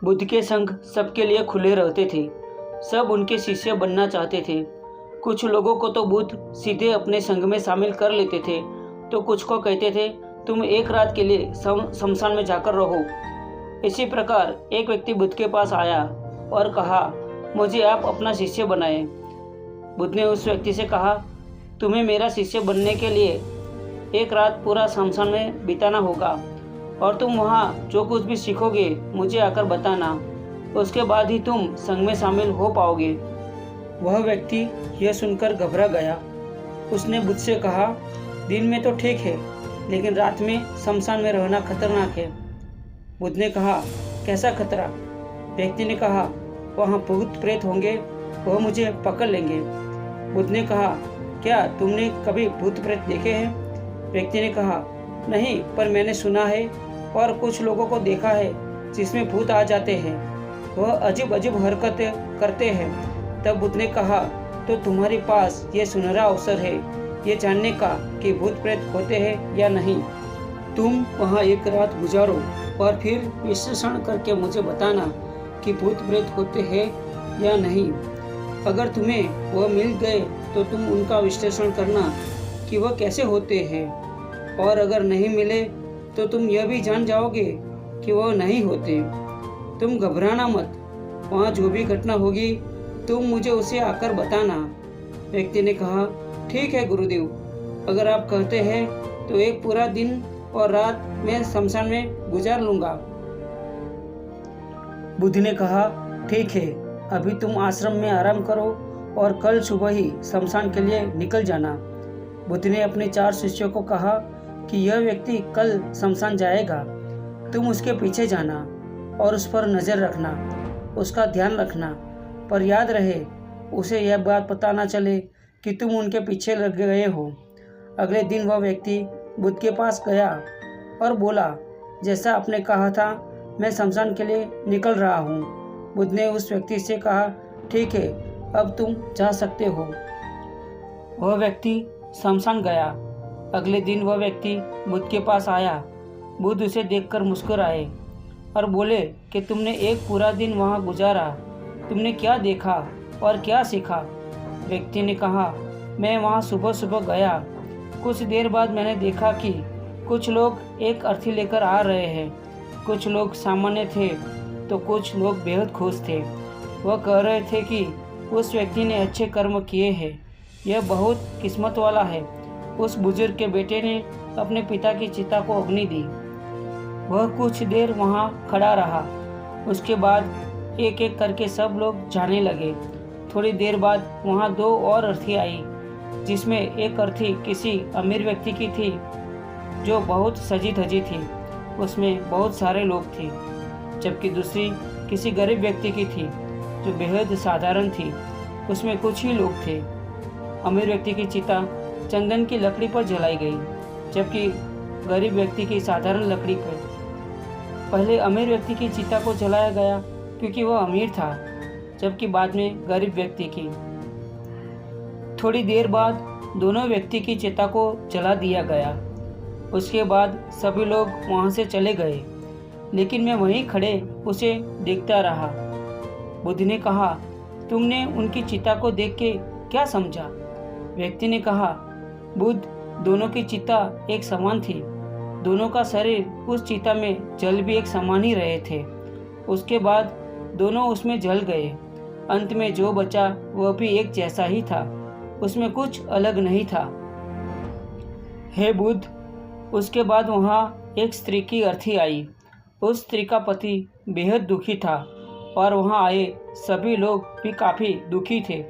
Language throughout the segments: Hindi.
बुद्ध के संग सबके लिए खुले रहते थे। सब उनके शिष्य बनना चाहते थे। कुछ लोगों को तो बुद्ध सीधे अपने संग में शामिल कर लेते थे, तो कुछ को कहते थे तुम एक रात के लिए शमशान में जाकर रहो। इसी प्रकार एक व्यक्ति बुद्ध के पास आया और कहा, मुझे आप अपना शिष्य बनाएं। बुद्ध ने उस व्यक्ति से कहा, तुम्हें मेरा शिष्य बनने के लिए एक रात पूरा शमशान में बिताना होगा और तुम वहाँ जो कुछ भी सीखोगे मुझे आकर बताना। उसके बाद ही तुम संघ में शामिल हो पाओगे। वह व्यक्ति यह सुनकर घबरा गया। उसने बुद्ध से कहा, दिन में तो ठीक है, लेकिन रात में शमशान में रहना खतरनाक है। बुद्ध ने कहा, कैसा खतरा? व्यक्ति ने कहा, वहाँ भूत प्रेत होंगे, वह मुझे पकड़ लेंगे। बुद्ध ने कहा, क्या तुमने कभी भूत प्रेत देखे हैं? व्यक्ति ने कहा, नहीं, पर मैंने सुना है और कुछ लोगों को देखा है जिसमें भूत आ जाते हैं। वह अजीब अजीब हरकतें करते हैं। तब बुद्ध ने कहा, तो तुम्हारे पास ये सुनहरा अवसर है ये जानने का कि भूत प्रेत होते हैं या नहीं। तुम वहाँ एक रात गुजारो और फिर विश्लेषण करके मुझे बताना कि भूत प्रेत होते हैं या नहीं। अगर तुम्हें वह मिल गए तो तुम उनका विश्लेषण करना कि वह कैसे होते हैं, और अगर नहीं मिले तो तुम यह भी जान जाओगे कि वह नहीं होते। तुम घबराना मत, वहाँ जो भी घटना होगी तुम मुझे उसे आकर बताना। व्यक्ति ने कहा, ठीक है गुरुदेव, अगर आप कहते हैं तो एक पूरा दिन और रात मैं शमशान में गुजार लूँगा। बुद्ध ने कहा, ठीक है, अभी तुम आश्रम में आराम करो और कल सुबह ही शमशान के लिए निकल जाना। बुद्ध ने अपने 4 शिष्यों को कहा कि यह व्यक्ति कल शमशान जाएगा, तुम उसके पीछे जाना और उस पर नज़र रखना, उसका ध्यान रखना, पर याद रहे उसे यह बात पता ना चले कि तुम उनके पीछे लग गए हो। अगले दिन वह व्यक्ति बुद्ध के पास गया और बोला, जैसा आपने कहा था मैं शमशान के लिए निकल रहा हूँ। बुद्ध ने उस व्यक्ति से कहा, ठीक है, अब तुम जा सकते हो। वह व्यक्ति शमशान गया। अगले दिन वह व्यक्ति बुद्ध के पास आया। बुद्ध उसे देखकर मुस्कुराए और बोले कि तुमने एक पूरा दिन वहाँ गुजारा, तुमने क्या देखा और क्या सीखा? व्यक्ति ने कहा, मैं वहाँ सुबह सुबह गया। कुछ देर बाद मैंने देखा कि कुछ लोग एक अर्थी लेकर आ रहे हैं। कुछ लोग सामान्य थे तो कुछ लोग बेहद खुश थे। वह कह रहे थे कि उस व्यक्ति ने अच्छे कर्म किए हैं, यह बहुत किस्मत वाला है। उस बुजुर्ग के बेटे ने अपने पिता की चिता को अग्नि दी। वह कुछ देर वहाँ खड़ा रहा। उसके बाद एक एक करके सब लोग जाने लगे। थोड़ी देर बाद वहाँ 2 और अर्थी आई, जिसमें एक अर्थी किसी अमीर व्यक्ति की थी जो बहुत सजी धजी थी, उसमें बहुत सारे लोग थे, जबकि दूसरी किसी गरीब व्यक्ति की थी जो बेहद साधारण थी, उसमें कुछ ही लोग थे। अमीर व्यक्ति की चिता चंदन की लकड़ी पर जलाई गई, जबकि गरीब व्यक्ति की साधारण लकड़ी पर। पहले अमीर व्यक्ति की चिता को जलाया गया क्योंकि वह अमीर था, जबकि बाद में गरीब व्यक्ति की। थोड़ी देर बाद दोनों व्यक्ति की चिता को जला दिया गया। उसके बाद सभी लोग वहाँ से चले गए, लेकिन मैं वहीं खड़े उसे देखता रहा। बुद्ध ने कहा, तुमने उनकी चिता को देख के क्या समझा? व्यक्ति ने कहा, बुद्ध, दोनों की चिता एक समान थी। दोनों का शरीर उस चिता में जल भी एक समान ही रहे थे। उसके बाद दोनों उसमें जल गए। अंत में जो बचा वह भी एक जैसा ही था, उसमें कुछ अलग नहीं था। हे बुद्ध, उसके बाद वहाँ एक स्त्री की अर्थी आई। उस स्त्री का पति बेहद दुखी था और वहाँ आए सभी लोग भी काफ़ी दुखी थे।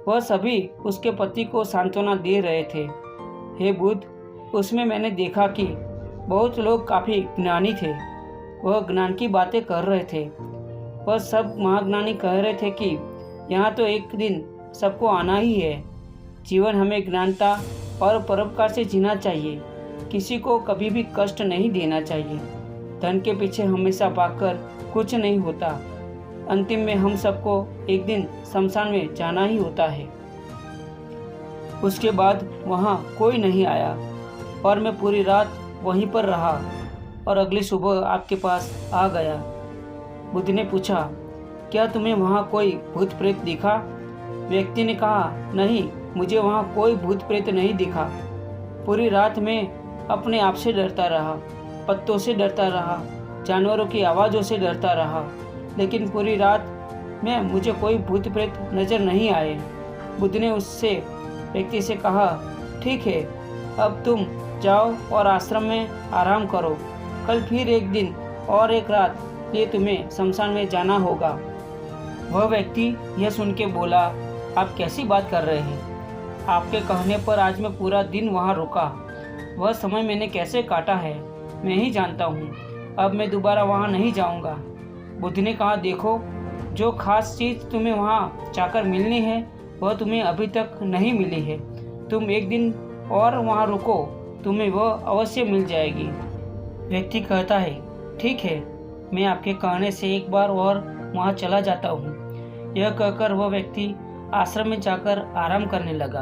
वह सभी उसके पति को सांत्वना दे रहे थे। हे बुद्ध, उसमें मैंने देखा कि बहुत लोग काफ़ी ज्ञानी थे। वह ज्ञान की बातें कर रहे थे। वह सब महाज्ञानी कह रहे थे कि यहाँ तो एक दिन सबको आना ही है। जीवन हमें ज्ञानता और परोपकार से जीना चाहिए। किसी को कभी भी कष्ट नहीं देना चाहिए। धन के पीछे हमेशा भागकर कुछ नहीं होता। अंतिम में हम सबको एक दिन शमशान में जाना ही होता है। उसके बाद वहाँ कोई नहीं आया और मैं पूरी रात वहीं पर रहा और अगली सुबह आपके पास आ गया। बुद्ध ने पूछा, क्या तुम्हें वहाँ कोई भूत प्रेत दिखा? व्यक्ति ने कहा, नहीं, मुझे वहाँ कोई भूत प्रेत नहीं दिखा। पूरी रात मैं अपने आप से डरता रहा, पत्तों से डरता रहा, जानवरों की आवाज़ों से डरता रहा, लेकिन पूरी रात में मुझे कोई भूत प्रेत नज़र नहीं आए। बुद्ध ने उससे व्यक्ति से कहा, ठीक है, अब तुम जाओ और आश्रम में आराम करो। कल फिर एक दिन और एक रात लिए तुम्हें शमशान में जाना होगा। वह व्यक्ति यह सुन के बोला, आप कैसी बात कर रहे हैं? आपके कहने पर आज मैं पूरा दिन वहाँ रुका। वह समय मैंने कैसे काटा है मैं ही जानता हूँ। अब मैं दोबारा वहाँ नहीं जाऊँगा। बुद्ध ने कहा, देखो, जो खास चीज़ तुम्हें वहाँ जाकर मिलनी है वह तुम्हें अभी तक नहीं मिली है। तुम एक दिन और वहाँ रुको, तुम्हें वह अवश्य मिल जाएगी। व्यक्ति कहता है, ठीक है, मैं आपके कहने से एक बार और वहाँ चला जाता हूँ। यह कहकर वह व्यक्ति आश्रम में जाकर आराम करने लगा।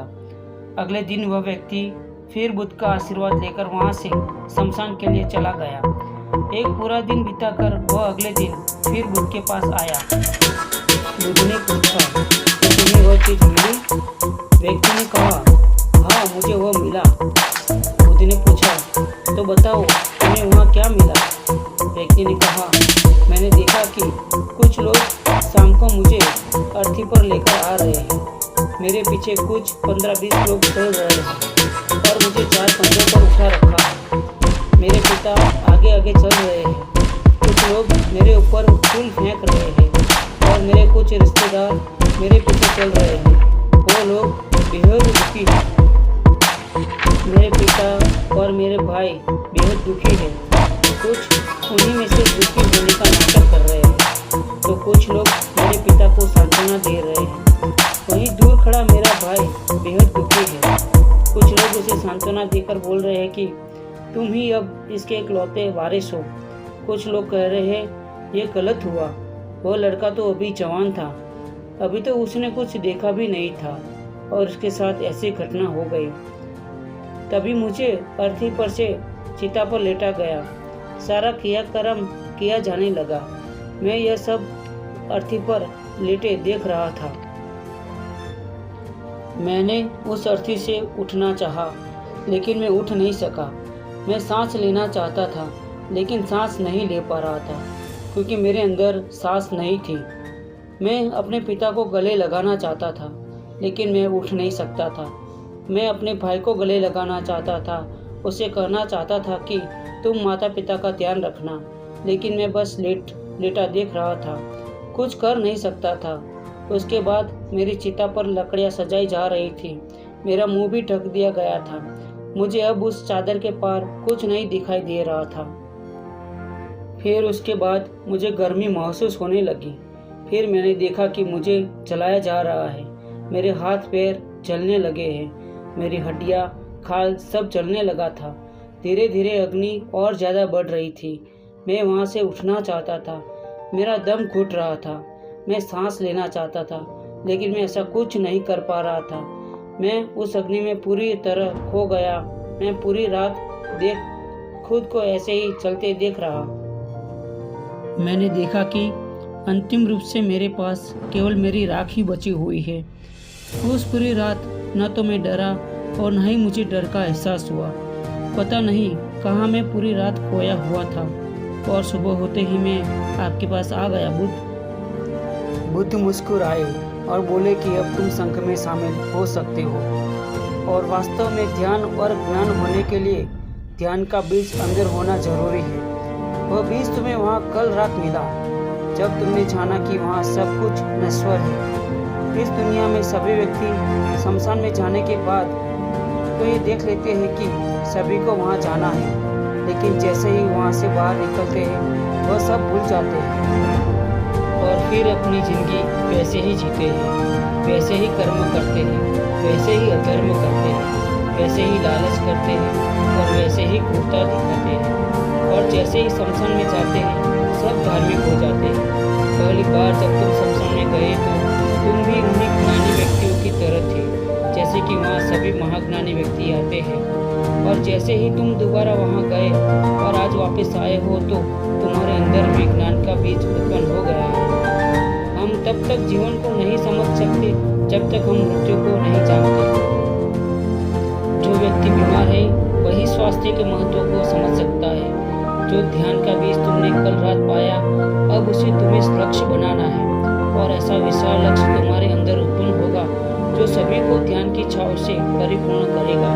अगले दिन वह व्यक्ति फिर बुद्ध का आशीर्वाद लेकर वहाँ से शमशान के लिए चला गया। एक पूरा दिन बिताकर वह अगले दिन फिर बुद्ध के पास आया। बुद्ध ने पूछा, तुम्हें वह चीज़ मिली? व्यक्ति ने कहा, हाँ, मुझे वह मिला। बुद्ध ने पूछा, तो बताओ, तुम्हें वहाँ क्या मिला? व्यक्ति ने कहा, मैंने देखा कि कुछ लोग शाम को मुझे अर्थी पर लेकर आ रहे हैं। मेरे पीछे कुछ 15-20 लोग चल रहे हैं और मुझे 4 कंधों पर उठा रखा है। मेरे पिता आगे आगे चल रहे हैं। कुछ लोग मेरे ऊपर फूल फेंक रहे हैं और मेरे कुछ रिश्तेदार मेरे पीछे चल रहे हैं। वो लोग बेहद दुखी हैं। मेरे पिता और मेरे भाई बेहद दुखी हैं। कुछ उन्हीं में से दुखी होने का नाटक कर रहे हैं, तो कुछ लोग मेरे पिता को सांत्वना दे रहे हैं। वहीं दूर खड़ा मेरा भाई बेहद दुखी है। कुछ लोग उसे सांत्वना देकर बोल रहे हैं कि तुम ही अब इसके इकलौते वारिस हो। कुछ लोग कह रहे हैं ये गलत हुआ, वह लड़का तो अभी जवान था, अभी तो उसने कुछ देखा भी नहीं था और उसके साथ ऐसी घटना हो गई। तभी मुझे अर्थी पर से चिता पर लेटा गया। सारा क्रियाक्रम किया जाने लगा। मैं यह सब अर्थी पर लेटे देख रहा था। मैंने उस अर्थी से उठना चाहा, लेकिन मैं उठ नहीं सका। मैं सांस लेना चाहता था, लेकिन सांस नहीं ले पा रहा था, क्योंकि मेरे अंदर सांस नहीं थी। मैं अपने पिता को गले लगाना चाहता था, लेकिन मैं उठ नहीं सकता था। मैं अपने भाई को गले लगाना चाहता था, उसे कहना चाहता था कि तुम माता पिता का ध्यान रखना, लेकिन मैं बस लेटा देख रहा था, कुछ कर नहीं सकता था। उसके बाद मेरी चिता पर लकड़ियाँ सजाई जा रही थी। मेरा मुंह भी ढक दिया गया था। मुझे अब उस चादर के पार कुछ नहीं दिखाई दे रहा था। फिर उसके बाद मुझे गर्मी महसूस होने लगी। फिर मैंने देखा कि मुझे जलाया जा रहा है। मेरे हाथ पैर जलने लगे हैं। मेरी हड्डियाँ, खाल सब जलने लगा था। धीरे धीरे अग्नि और ज़्यादा बढ़ रही थी। मैं वहाँ से उठना चाहता था। मेरा दम घुट रहा था। मैं सांस लेना चाहता था, लेकिन मैं ऐसा कुछ नहीं कर पा रहा था। मैं उस अग्नि में पूरी तरह खो गया। मैं पूरी रात खुद को ऐसे ही चलते देख रहा। मैंने देखा कि अंतिम रूप से मेरे पास केवल मेरी राख ही बची हुई है। उस पूरी रात न तो मैं डरा और न ही मुझे डर का एहसास हुआ। पता नहीं कहाँ मैं पूरी रात खोया हुआ था, और सुबह होते ही मैं आपके पास आ गया। बुद्ध मुस्कुराए और बोले कि अब तुम संघ में शामिल हो सकते हो, और वास्तव में ध्यान और ज्ञान होने के लिए ध्यान का बीज अंदर होना जरूरी है। वह बीज तुम्हें वहाँ कल रात मिला, जब तुमने जाना कि वहाँ सब कुछ नश्वर है। इस दुनिया में सभी व्यक्ति शमशान में जाने के बाद तो ये देख लेते हैं कि सभी को वहाँ जाना है, लेकिन जैसे ही वहाँ से बाहर निकलते हैं वह सब भूल जाते हैं और फिर अपनी ज़िंदगी वैसे ही जीते हैं, वैसे ही कर्म करते हैं, वैसे ही अधर्म करते हैं, वैसे ही लालच करते हैं और वैसे ही क्रूरता दिखाते हैं। और जैसे ही शमशान में जाते हैं सब धार्मिक हो जाते हैं। पहली बार जब तुम शमशान में गए तो तुम भी उन्हीं ज्ञानी व्यक्तियों की तरह थे, जैसे कि वहाँ सभी महाज्ञानी पुराने व्यक्ति आते हैं, और जैसे ही तुम दोबारा वहां गए और आज वापस आए हो तो तुम्हारे अंदर भी ज्ञान का बीज उत्पन्न हो गया है। हम तब तक जीवन को नहीं समझ सकते जब तक हम मृत्यु को नहीं जानते। जो व्यक्ति बीमार है वही स्वास्थ्य के महत्व को समझ सकता है। जो ध्यान का बीज तुमने कल रात पाया, अब उसे तुम्हें लक्ष्य बनाना है, और ऐसा विशाल लक्ष्य तुम्हारे अंदर उत्पन्न होगा जो सभी को ध्यान की छाव से परिपूर्ण करेगा।